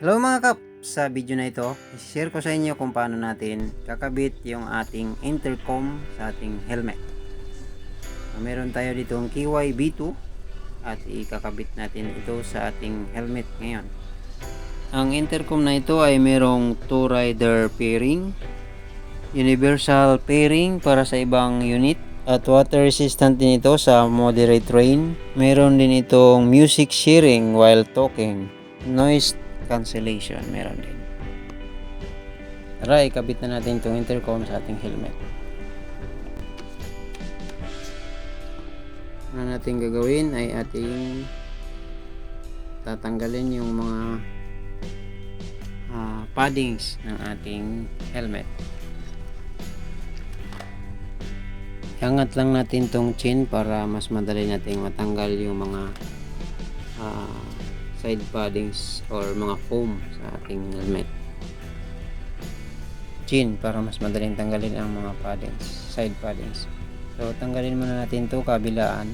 Hello mga kap! Sa video na ito, i-share ko sa inyo kung paano natin kakabit yung ating intercom sa ating helmet. Meron tayo ditong KY B2 at ikakabit natin ito sa ating helmet ngayon. Ang intercom na ito ay merong 2-rider pairing, universal pairing para sa ibang unit, at water resistant din ito sa moderate rain. Meron din itong music sharing while talking, noise cancellation meron din. Tara, ikabit na natin itong intercom sa ating helmet. Ano natin gagawin ay ating tatanggalin yung mga paddings ng ating helmet. Iangat lang natin tong chin para mas madali nating matanggal yung mga side paddings or mga foam sa ating helmet. Chin para mas madaling tanggalin ang mga paddings, side paddings. So tanggalin muna natin to kabilaan.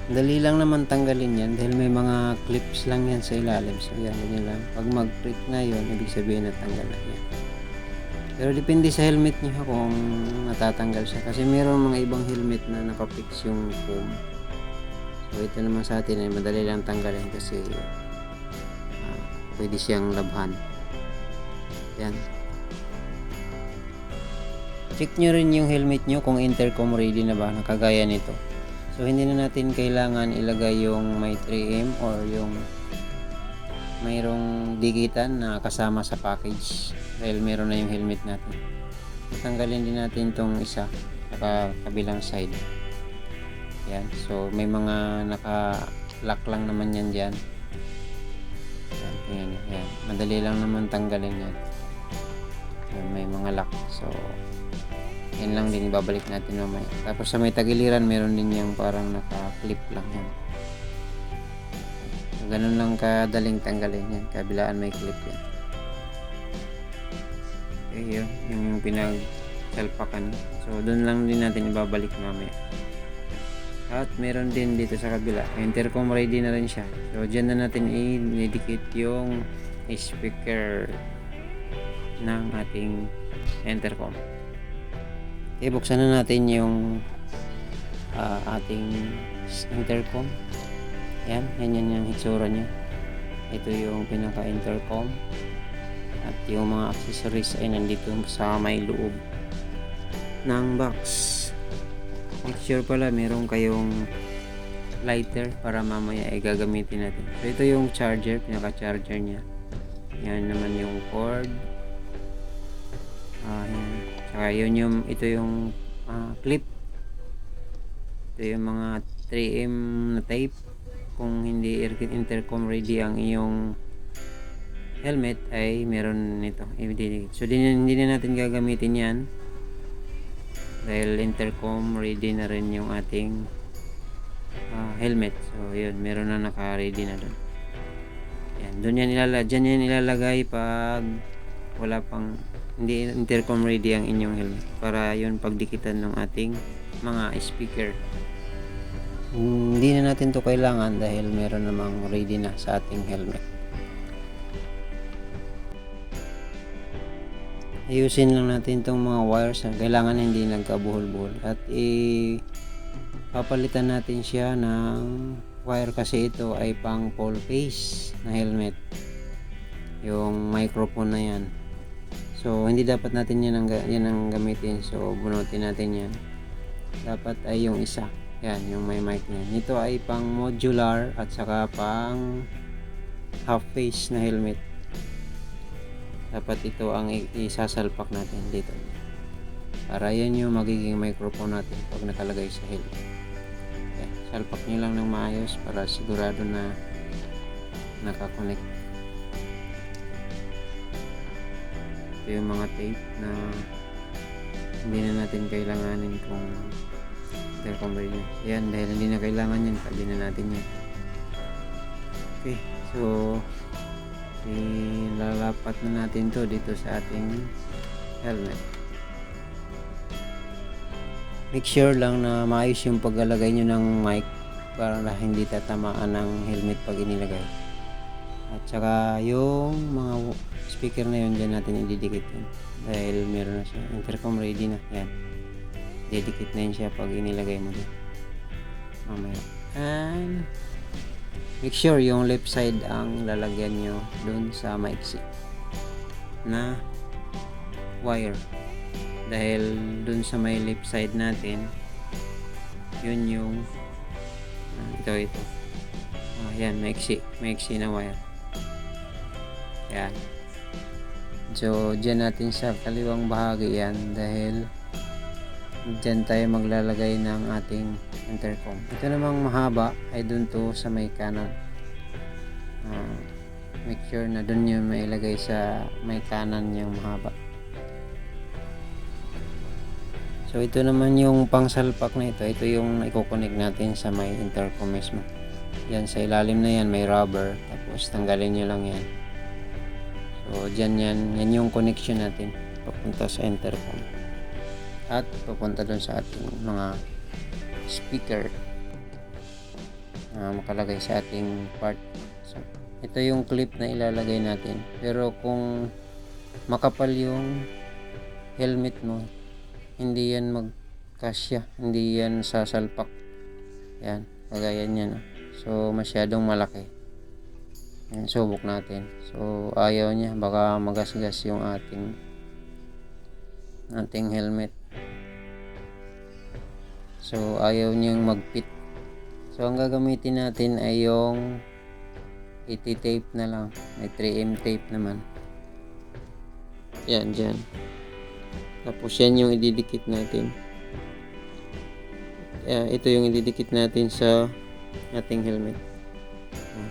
Dali lang naman tanggalin yan dahil may mga clips lang yan sa ilalim. So yan, ganyan lang. Pag mag-clip na yun, ibig sabihin na tanggal na yan. Pero depende sa helmet nyo kung natatanggal siya. Kasi mayroon mga ibang helmet na nakapix yung foam. So ito naman sa atin ay madali lang tanggalin kasi pwede siyang labhan. Yan. Check nyo rin yung helmet nyo kung intercom ready na ba, nakagaya nito. So hindi na natin kailangan ilagay yung may 3M or yung mayroong digitan na kasama sa package dahil meron na yung helmet natin. Tanggalin din natin tong isa sa kabilang side. Yan. So may mga naka-lock lang naman yan dyan. Yan, tingnan nyo. Yan. Madali lang naman tanggalin yan. Yan, may mga lock. So yan lang din, babalik natin mamaya. Tapos sa may tagiliran meron din yung parang naka-clip lang yan. So, ganun lang kadaling tanggalin yan. Kabilaan may clip yan. Okay, yun. Yung pinag-salpakan. So doon lang din natin ibabalik mamaya. At meron din dito sa kabila. Intercom ready na rin siya. So dyan na natin i-dedicate yung speaker ng ating intercom. Okay, buksan na natin yung ating intercom. Yan yung hitsura niya. Ito yung pinaka-intercom. At yung mga accessories ay nandito sa may loob ng box. Make sure pala meron kayong lighter para mamaya ay gagamitin natin. So ito yung charger, pinaka-charger niya. Yan naman yung cord. Yan. Saka ito yung clip. Ito yung mga 3M na tape. Kung hindi intercom ready ang iyong helmet ay meron nito. So hindi na natin gagamitin yan dahil intercom ready na rin yung ating helmet. So yun, meron na naka-ready na doon. Yan, dyan yan ilalagay pag wala pang hindi intercom ready ang inyong helmet para yun pagdikitan ng ating mga speaker. Hindi na natin to kailangan dahil meron namang ready na sa ating helmet. Ayusin lang natin itong mga wires na kailangan hindi nagkabuhol-buhol at papalitan natin siya ng wire kasi ito ay pang full face na helmet, yung microphone na yan. So hindi dapat natin yan ang gamitin. So bunutin natin yan. Dapat ay yung isa. Yan, yung may mic niyan. Ito ay pang modular at saka pang half face na helmet. Dapat ito ang isasalpak natin dito. Para yan yung magiging microphone natin pag nakalagay sa helmet. Yan, salpak nyo lang ng maayos para sigurado na nakakonect. Ito yung mga tape na hindi na natin kailanganin kung intercom ready na. Yan, dahil hindi na kailangan yan, tabi na natin yan. Okay, so ilalapat na natin to dito sa ating helmet. Make sure lang na maayos yung paglalagay nyo ng mic para hindi tatamaan ng helmet pag inilagay. At saka yung mga speaker na yun, dyan natin ididikit yun. Dahil meron na siya. Intercom ready na. Yan. Didikit na yun siya pag inilagay mo dun. Mamaya. And make sure yung left side ang lalagyan nyo dun sa maiksi na wire. Dahil dun sa may left side natin, yun yung ito. Yan, maiksi na wire. Yan. So, dyan natin sa kaliwang bahagi yan dahil dyan tayo maglalagay ng ating intercom. Ito namang mahaba ay dun to sa may kanan. Make sure na dun yun mailagay sa may kanan yung mahaba. So, ito naman yung pangsalpak na ito. Ito yung i-connect natin sa may intercom mismo. Yan, sa ilalim na yan may rubber. Tapos, tanggalin nyo lang yan. So, dyan yan yung connection natin papunta sa intercom at papunta dun sa ating mga speaker na makalagay sa ating part. So, ito yung clip na ilalagay natin, pero kung makapal yung helmet mo, hindi yan magkasya, hindi yan sasalpak. Yan, kagaya niyan. So, masyadong malaki. Yan, subok natin. So, ayaw niya, baka magasgas yung ating helmet. So, ayaw niyang mag-fit. So, ang gagamitin natin ay yung 80 tape na lang. May 3M tape naman. Yan, dyan. Tapos, yan yung ididikit natin. Ito yung ididikit natin sa ating helmet.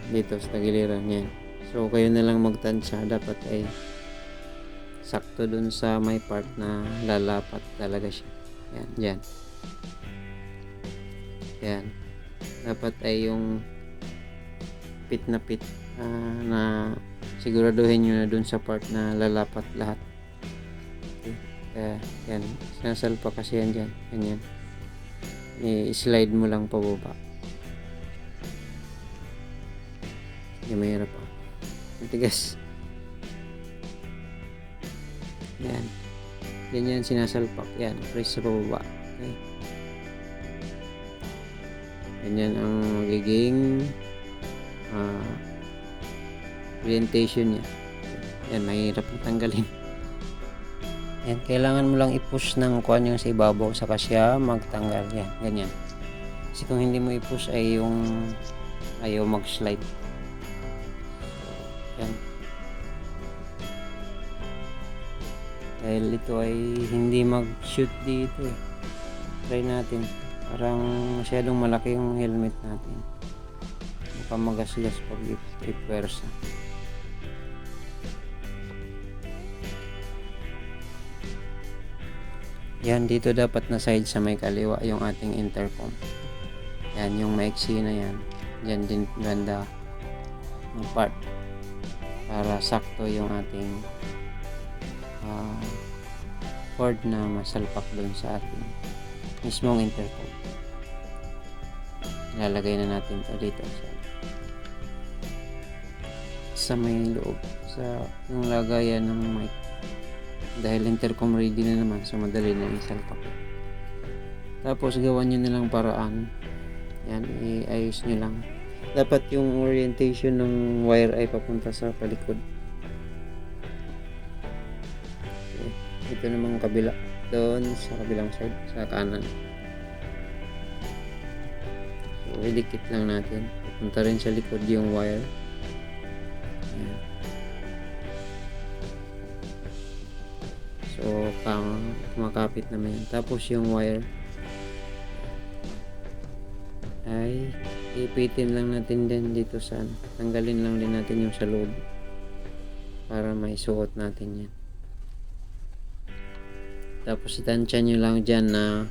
Dito sa tagiliran yan. So, kayo na lang magtansya. Dapat ay sakto dun sa may part na lalapat talaga siya. Yan, dyan. Yan. Dapat ay yung pit na pit na siguraduhin nyo na dun sa part na lalapat lahat. Okay. Yan. Sinasalpa kasi yan dyan. Ganyan. I-slide mo lang pababa. Hindi mahirap pa. Matigas. Yan. Ganyan sinasalpak. Yan. Press sa pababa. Okay. Ganyan ang magiging orientation niya. Yan. Mahirap na tanggalin. Yan. Kailangan mo lang i-push ng kuhan yung sa ibabaw saka siya magtanggal. Yan. Ganyan. Kasi kung hindi mo i-push ay yung ayaw mag-slide. Yan. Dahil ito ay hindi mag-shoot dito eh. Try natin. Parang masyadong malaki yung helmet natin. Baka magasgas pag i-pwersa. Yan, dito dapat na side sa may kaliwa yung ating intercom. Yan, yung maiksi na yan. Yan din ganda ng part. Para sakto yung ating cord na masalpak dun sa ating mismong intercom. Ilalagay na natin ito dito sa may loob sa yung lagayan ng mic. Dahil intercom ready na naman, so madali na isalpak. Tapos gawan nyo na lang paraan. Yan, iayos nyo lang. Dapat yung orientation ng wire ay papunta sa palikod. Okay. Ito namang kabila. Doon sa kabilang side, sa kanan. So, idikit lang natin. Papunta rin sa likod yung wire. Ayan. So, kumakapit naman yan. Tapos yung wire ay ipitin lang natin din dito sa tanggalin lang din natin yung sa loob para may suot natin yan. Tapos itansya nyo lang dyan na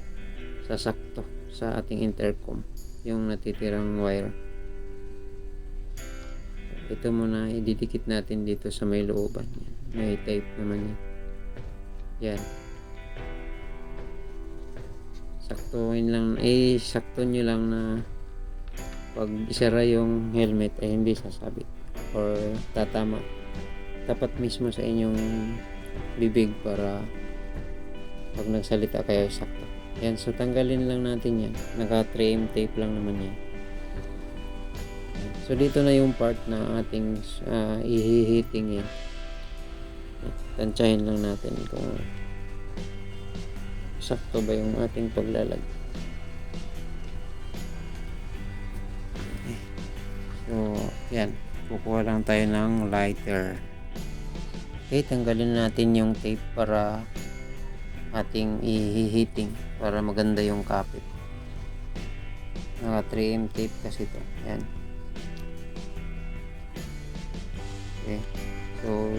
sasakto sa ating intercom yung natitirang wire. Ito muna ididikit natin dito sa may looban yan. May tape naman yan. Yan. Saktuhin lang, sakto nyo lang na pag isara yung helmet ay hindi sasabit. or tatama tapat mismo sa inyong bibig para pag nagsalita kayo sakto. Yan, so tanggalin lang natin yan. Naka 3M tape lang naman yan. So dito na yung part na ating ihihitingin. Tansyahin lang natin kung sakto ba yung ating paglalag. So yan, kukuha lang tayo ng lighter. Okay, tanggalin natin yung tape para ating ihihiting para maganda yung kapit. Naka 3M tape kasi ito. Yan. Okay. So,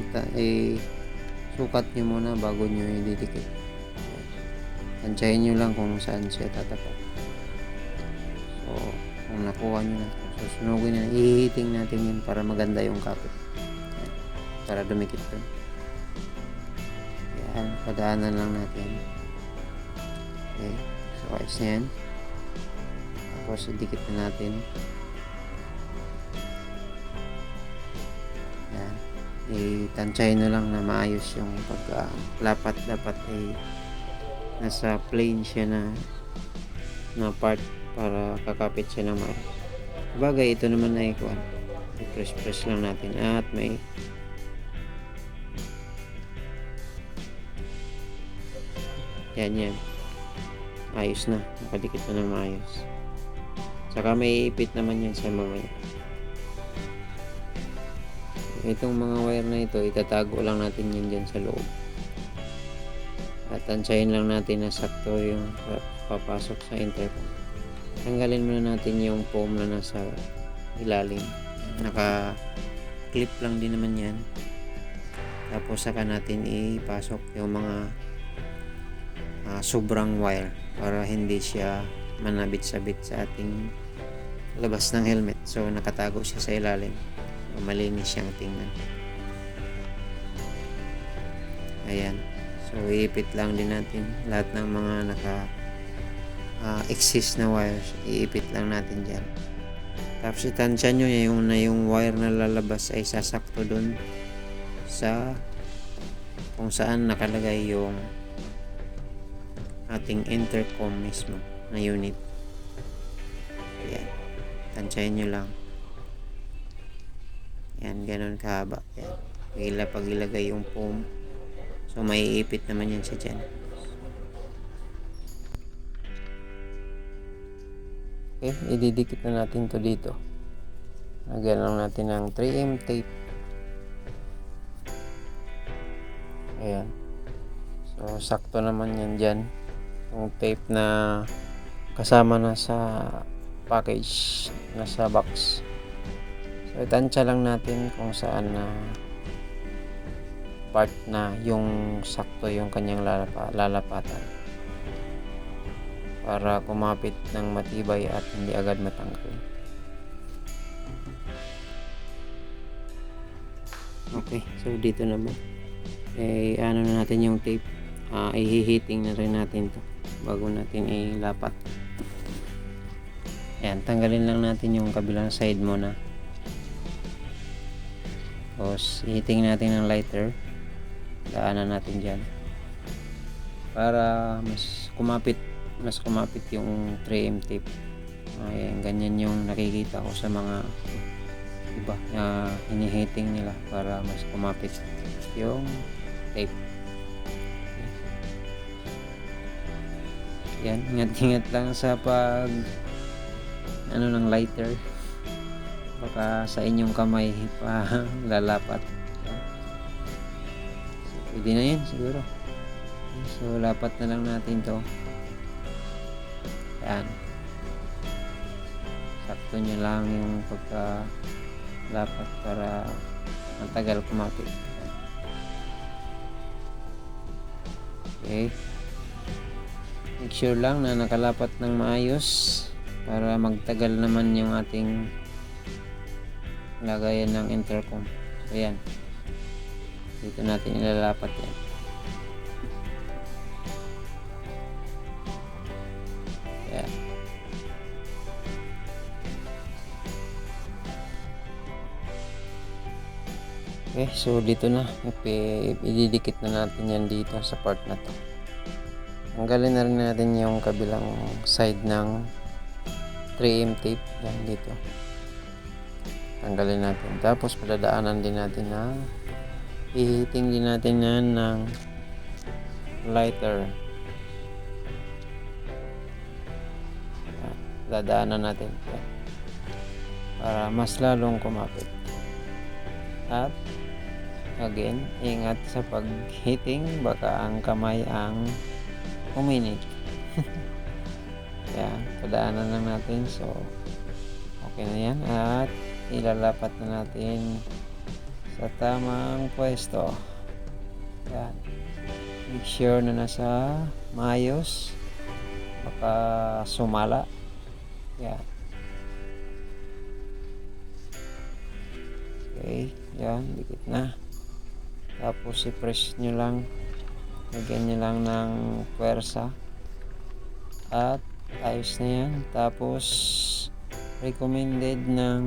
sukat nyo muna bago nyo ididikit. Tansyahin nyo lang kung saan siya tatapat. So, kung nakuha nyo na, susunugin na, ihihiting natin yun para maganda yung kapit. Yan. Para dumikit dun. Yan, padaanan lang natin. Okay, so ayos na yan. Tapos, idikit na natin. Yan. Itansyahin na lang na maayos yung paglapat. Dapat ay nasa plane siya na part para kakapit siya ng maayos. Bagay, ito naman ay kuwan. I-press lang natin at may yan. Ayos na. Nakadikit na ng maayos. Saka may ipit naman yan sa mamaya. Itong mga wire na ito, itatago lang natin yun dyan sa loob. At tansyahin lang natin na sakto yung papasok sa intercom. Tanggalin muna natin yung foam na nasa ilalim. Naka-clip lang din naman yan. Tapos saka natin ipasok yung mga sobrang wire para hindi siya manabit-sabit sa ating labas ng helmet. So nakatago siya sa ilalim. Malinis siyang tingnan. Ayan. So iipit lang din natin lahat ng mga exist na wires. Iipit lang natin dyan. Tapos itansya nyo yung wire na lalabas ay sasakto dun sa kung saan nakalagay yung ating intercom mismo na unit. Ayan. Tansyahin nyo lang. Yan, ganun kahaba. Yan. Pag ilagay yung foam. So, may ipit naman yan siya dyan. Okay, ididikit na natin to dito. Lagyan lang natin ng 3M tape. Ayan. So, sakto naman yan dyan. Yung tape na kasama na sa package, nasa box. So, itansya lang natin kung saan na part na yung sakto yung kanyang lalapatan para kumapit ng matibay at hindi agad matanggal. Okay, so dito naman ano na natin yung tape. Ihihiting na rin natin to bago natin ilapat. Ayan, tanggalin lang natin yung kabilang side muna. Tapos ihiting natin ng lighter, daanan natin dyan para mas kumapit yung 3M tape. Ayan, ganyan yung nakikita ko sa mga iba na hinihiting nila para mas kumapit yung tape. Yan, ingat lang sa ng lighter. Baka sa inyong kamay pa lalapat. So, pwede na yan siguro. So lapat na lang natin to. Yan. Sakto nyo lang yung lapat para matagal kumapit. Okay. Make sure lang na nakalapat ng maayos para magtagal naman yung ating lagayan ng intercom. So yan, dito natin ilalapat yan. Yan. Okay, so dito na. Ididikit na natin yan dito sa part na to. Tanggalin na rin natin yung kabilang side ng 3M tape. Yan dito. Tanggalin natin. Tapos padadaanan din natin na ihiting din natin yan ng lighter. Dadaanan natin para mas lalong kumapit. At again, ingat sa pag-hitting, baka ang kamay ang uminig. Yan, padaanan lang natin. So okay na yan at ilalapat na natin sa tamang pwesto. Yan, make sure na nasa maayos, baka sumala. Yan. Okay, yan, dikit na. Tapos i-press nyo lang, lagyan nyo lang ng puwersa at ayos na yan. Tapos recommended ng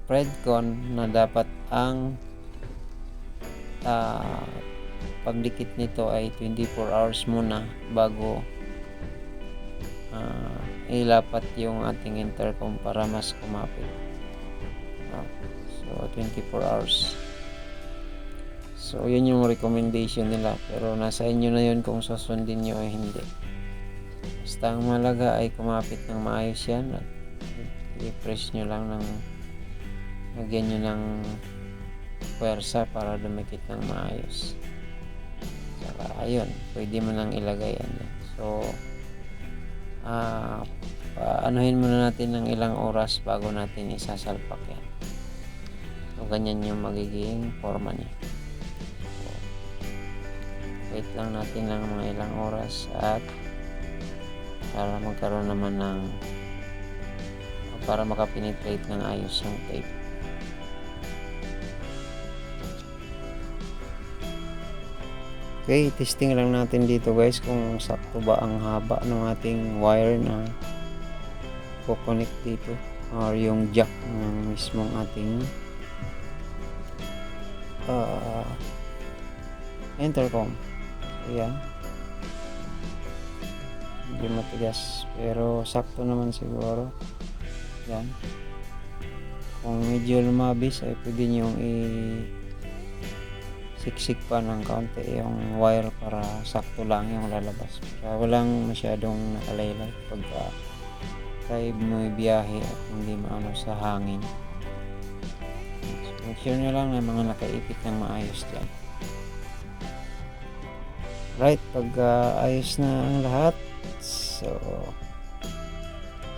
Predcon na dapat ang pagdikit nito ay 24 hours muna bago ilapat yung ating intercom para mas kumapit. So 24 hours. So yun yung recommendation nila, pero nasa inyo na yun kung susundin nyo o hindi. Basta ang malaga ay kumapit ng maayos yan at i-press nyo lang ng lagyan nyo ng puwersa para dumikit ng maayos. Saka ayun, pwede mo nang ilagay yan. So anuhin muna natin ng ilang oras bago natin isasalpak yan. So ganyan yung magiging forma niya. So, wait lang natin ng mga ilang oras at para magkaroon naman ng para makapenetrate ng ayos yung tape. Okay, testing lang natin dito guys kung sakto ba ang haba ng ating wire na connect dito or yung jack ng mismong ating intercom. Ayan, hindi matigas pero sakto naman siguro. Yan, kung medyo lumabis ay pwede nyong siksik pa ng kaunti yung wire para sakto lang yung lalabas, para walang masyadong nakalaylay pagka tayo mo biyahe at hindi maano sa hangin. So make sure nyo lang na mga nakaipit ng maayos dyan. Right, pag ayos na ang lahat, so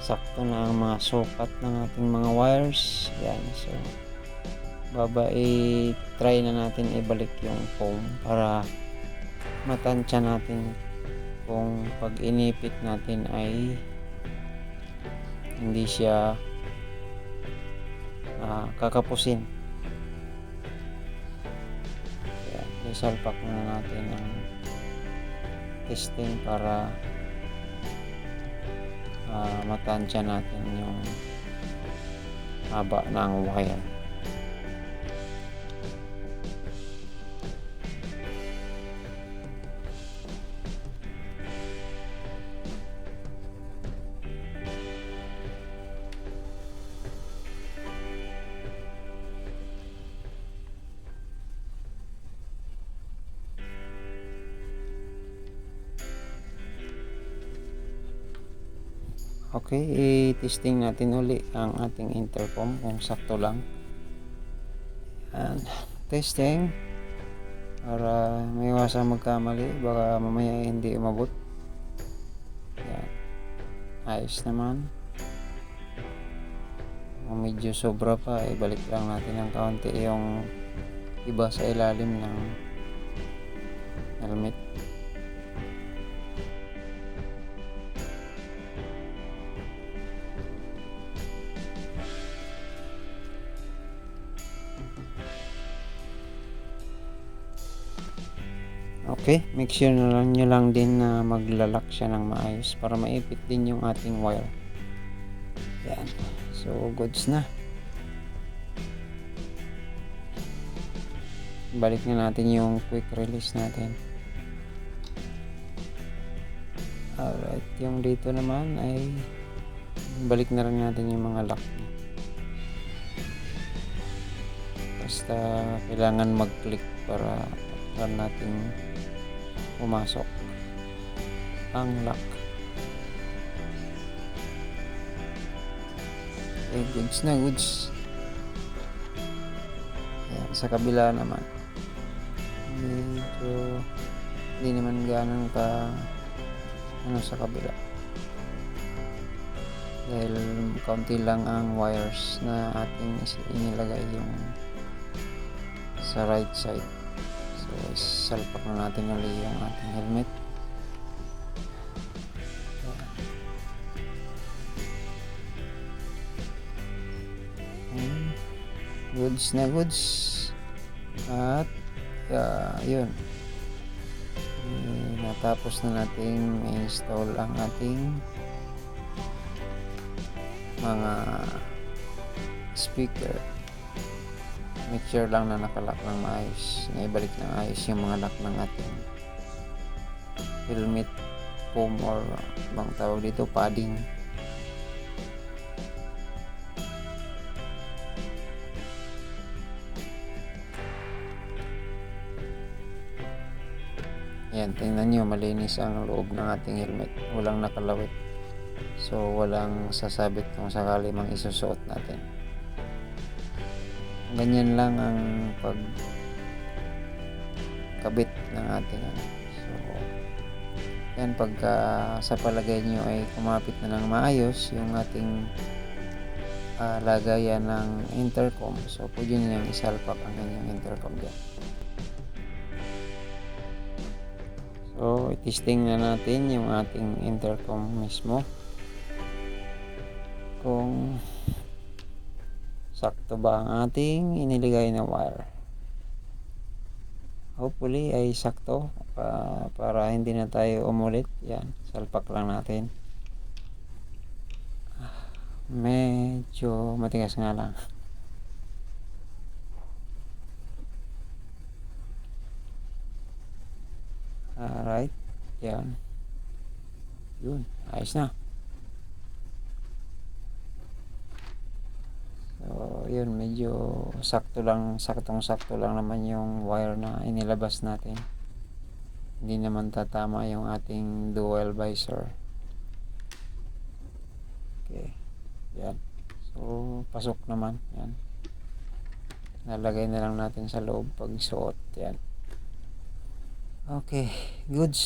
sakto na ang mga sukat ng ating mga wires. Yan, so try na natin ibalik yung foam para matansya natin kung pag inipit natin ay hindi siya kakapusin. Yan, isalpak na natin ng testing para matansya natin yung haba ng wire. Okay, i-testing natin uli ang ating intercom kung sakto lang. And testing para may iwasang magkamali, baka mamaya hindi umabot. Yan, ayos naman. Kung medyo sobra pa, ibalik lang natin ng kaunti yung iba sa ilalim ng helmet. Okay, make sure na lang nyo lang din na maglalak siya ng maayos para maipit din yung ating wire. Yan. So goods na. Balik na natin yung quick release natin. Alright, yung dito naman ay balik na rin natin yung mga lock niya. Basta kailangan mag-click para natin pumasok ang lock. Okay, goods na, goods. Ayan, sa kabila naman medyo hindi naman ganun ka sa kabila dahil kaunti lang ang wires na ating inilagay yung sa right side. So salpak na natin ulit yung ating helmet. Goods na goods. At yun, natapos na nating install ang ating mga speaker. Make sure lang na nakalock ng maayos, naibalik ng ayos yung mga lock ng ating helmet foam or bang tawag dito, padding. Ayan, tingnan nyo, malinis ang loob ng ating helmet, walang nakalawit, so walang sasabit kung sakali mang isusuot natin. Ganyan lang ang pagkabit ng ating so yan, pagka sa palagay nyo ay kumapit na ng maayos yung ating lagayan ng intercom, so pwede nyo yung isalpak ang inyong intercom dyan. So itesting na natin yung ating intercom mismo kung sakto ba ang ating iniligay na wire. Hopefully ay sakto para hindi na tayo umulit. Yan, salpak lang natin. Medyo matigas nga lang. Alright, yan. Yun, ayos na. So yun, medyo saktong-sakto lang naman yung wire na inilabas natin. Hindi naman tatama yung ating dual visor. Okay, yan. So pasok naman, yan. Nalagay na lang natin sa loob pag suot, yan. Okay, goods.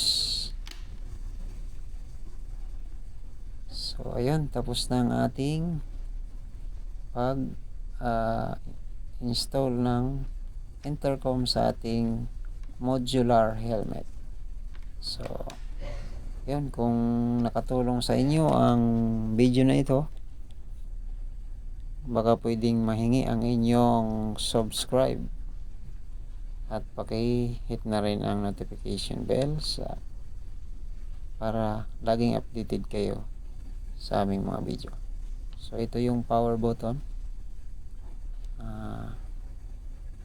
So ayun, tapos na ang ating pag install ng intercom sa ating modular helmet. So yun, kung nakatulong sa inyo ang video na ito, baka pwedeng mahingi ang inyong subscribe at paki-hit na rin ang notification bell para laging updated kayo sa aming mga video. So ito yung power button.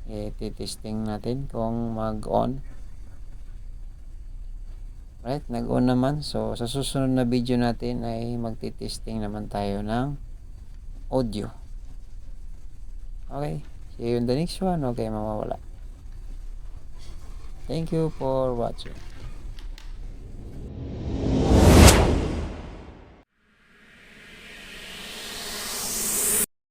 I-testing natin kung mag-on. Right, nag-on naman. So sa susunod na video natin ay magti-testing naman tayo ng audio. Okay, see you in the next one. Okay, mawawala. Thank you for watching.